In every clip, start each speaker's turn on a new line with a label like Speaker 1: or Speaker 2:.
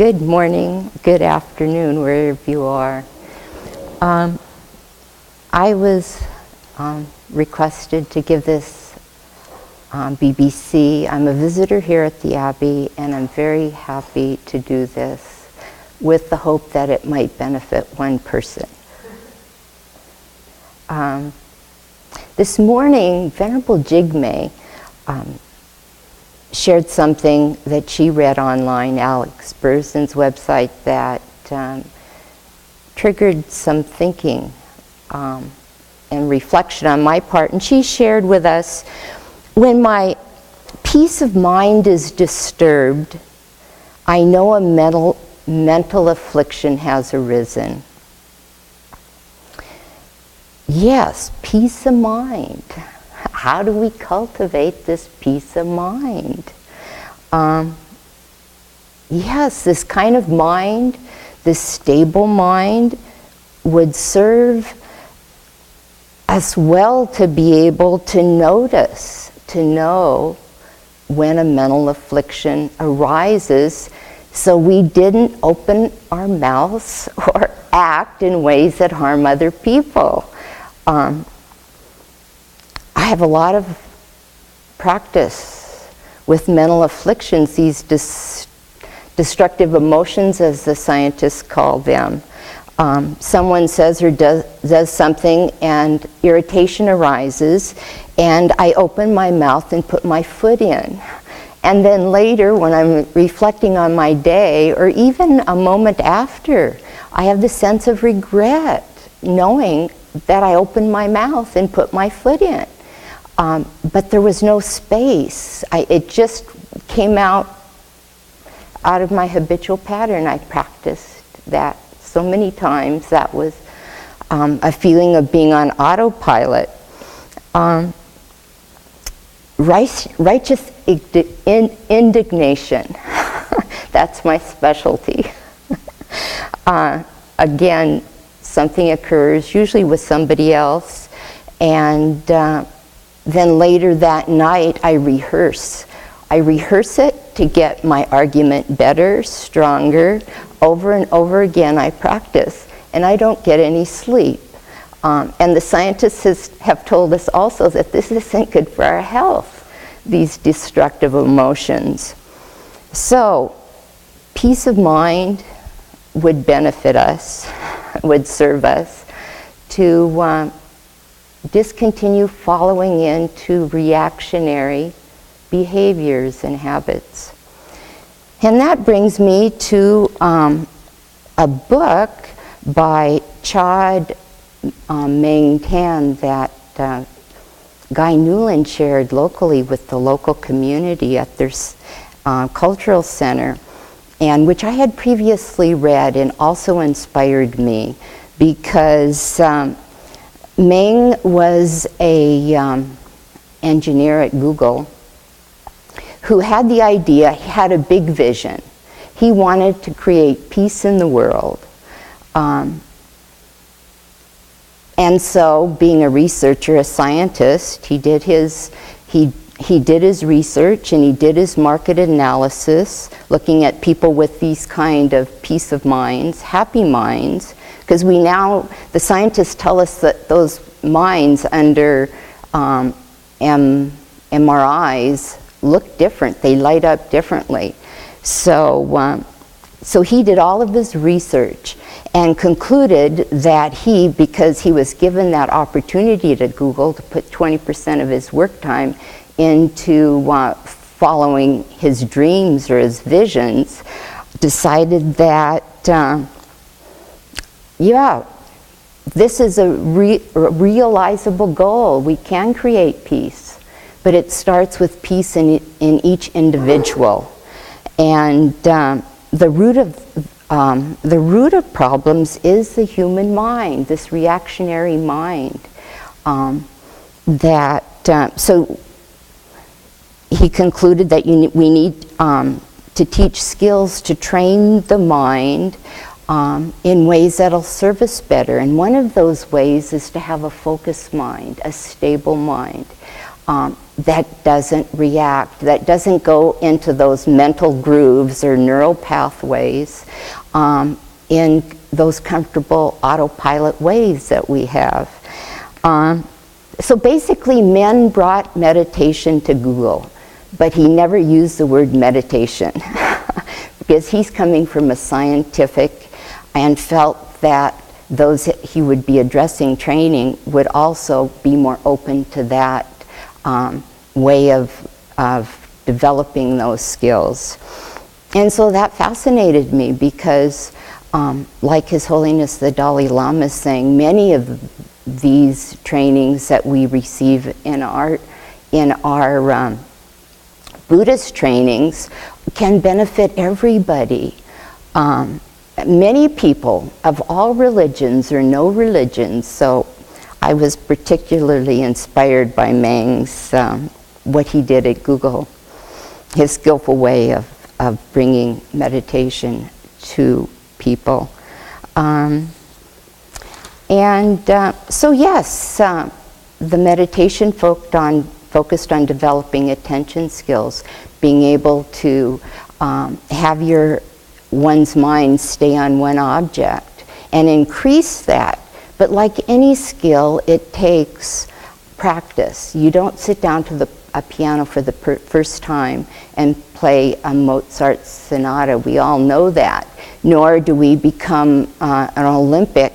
Speaker 1: Good morning, good afternoon, wherever you are. I was requested to give this BBC. I'm a visitor here at the Abbey, and I'm very happy to do this with the hope that it might benefit one person. This morning, Venerable Jigme shared something that she read online, Alex Berzin's website, that triggered some thinking and reflection on my part. And she shared with us, when my peace of mind is disturbed, I know a mental affliction has arisen. Yes, peace of mind. How do we cultivate this peace of mind? Yes, this kind of mind, this stable mind, would serve us well to be able to notice, to know when a mental affliction arises, so we didn't open our mouths or act in ways that harm other people. I have a lot of practice with mental afflictions, these destructive emotions, as the scientists call them. Someone says or does something and irritation arises, and I open my mouth and put my foot in. And then later, when I'm reflecting on my day, or even a moment after, I have the sense of regret, knowing that I opened my mouth and put my foot in. But there was no space. It just came out of my habitual pattern. I practiced that so many times. That was a feeling of being on autopilot. Righteous indignation. That's my specialty. Again, something occurs, usually with somebody else, and then later that night I rehearse. I rehearse it to get my argument better, stronger. Over and over again I practice, and I don't get any sleep. And the scientists have told us also that this isn't good for our health, these destructive emotions. So, peace of mind would benefit us, would serve us to discontinue following into reactionary behaviors and habits. And that brings me to a book by Chad Meng Tan that Guy Newland shared locally with the local community at their cultural center, and which I had previously read and also inspired me, because Meng was a engineer at Google who had the idea, he had a big vision. He wanted to create peace in the world. And so, being a researcher, a scientist, he did his research and he did his market analysis, looking at people with these kind of peace of minds, happy minds, because the scientists tell us that those minds under MRIs look different, they light up differently. So he did all of his research and concluded that because he was given that opportunity at Google to put 20% of his work time into following his dreams or his visions, decided that this is a realizable goal. We can create peace, but it starts with peace in each individual. And the root of problems is the human mind, this reactionary mind. So he concluded that we need to teach skills to train the mind in ways that'll serve us better. And one of those ways is to have a focused mind, a stable mind. that doesn't react, that doesn't go into those mental grooves or neural pathways in those comfortable autopilot ways that we have. So basically, men brought meditation to Google, but he never used the word meditation because he's coming from a scientific and felt that those he would be addressing training would also be more open to that way of developing those skills. And so that fascinated me because, like His Holiness the Dalai Lama is saying, many of these trainings that we receive in our Buddhist trainings can benefit everybody. Many people of all religions or no religions, so I was particularly inspired by Meng's, what he did at Google, his skillful way of bringing meditation to people. So yes, the meditation focused on developing attention skills, being able to have one's mind stay on one object and increase that. But like any skill, it takes practice. You don't sit down to a piano for the first time and play a Mozart sonata. We all know that. Nor do we become an Olympic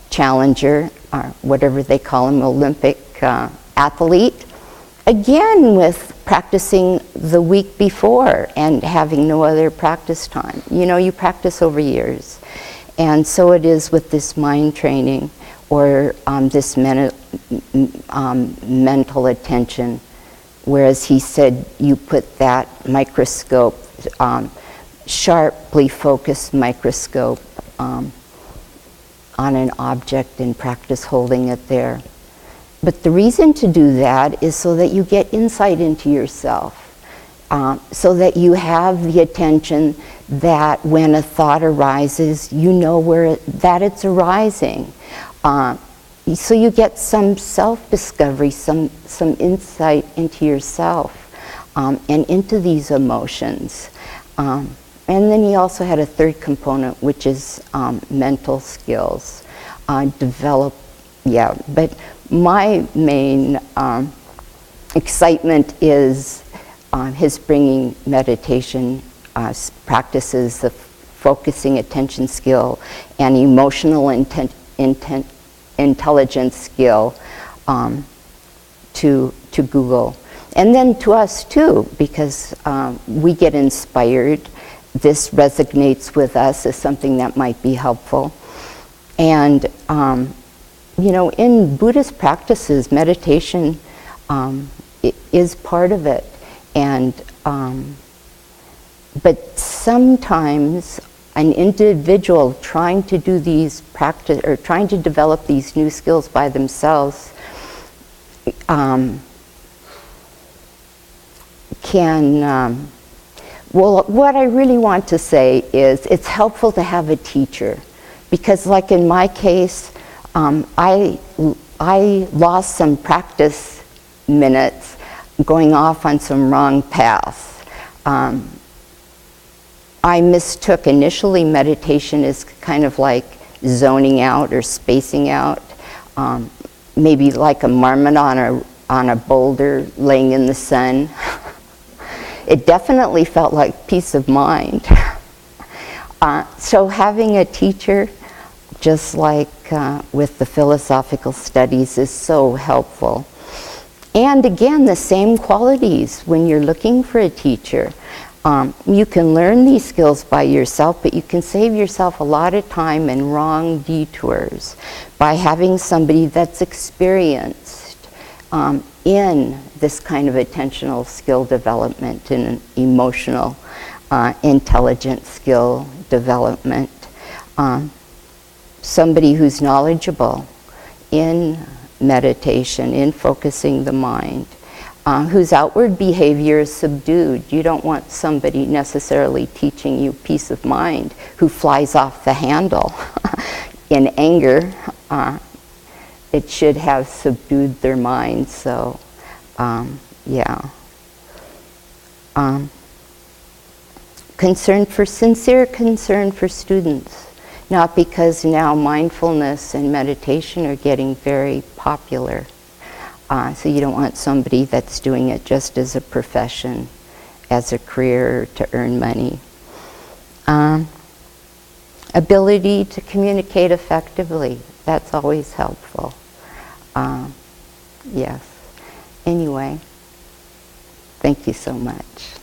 Speaker 1: challenger, or whatever they call them, Olympic athlete. Again, with practicing the week before and having no other practice time. You practice over years. And so it is with this mind training or this mental attention. Whereas he said you put that microscope, sharply focused microscope on an object and practice holding it there. But the reason to do that is so that you get insight into yourself, so that you have the attention that when a thought arises, you know that it's arising. So you get some self-discovery, some insight into yourself and into these emotions. And then he also had a third component, which is mental skills. But my main excitement is his bringing meditation practices of focusing attention skill and emotional intelligence skill to Google. And then to us too, because we get inspired. This resonates with us as something that might be helpful. And in Buddhist practices, meditation is part of it. And but sometimes an individual trying to do these practice or trying to develop these new skills by themselves what I really want to say is it's helpful to have a teacher, because like in my case, I lost some practice minutes going off on some wrong paths. I mistook initially meditation as kind of like zoning out or spacing out, maybe like a marmot on a boulder laying in the sun. It definitely felt like peace of mind. So having a teacher, just like with the philosophical studies, is so helpful. And again, the same qualities when you're looking for a teacher. You can learn these skills by yourself, but you can save yourself a lot of time and wrong detours by having somebody that's experienced in this kind of attentional skill development and emotional intelligent skill development. Somebody who's knowledgeable in meditation, in focusing the mind, whose outward behavior is subdued. You don't want somebody necessarily teaching you peace of mind who flies off the handle in anger. It should have subdued their mind. So Yeah. Sincere concern for students. Not because now mindfulness and meditation are getting very popular. So you don't want somebody that's doing it just as a profession, as a career to earn money. Ability to communicate effectively. That's always helpful. Yes. Anyway, thank you so much.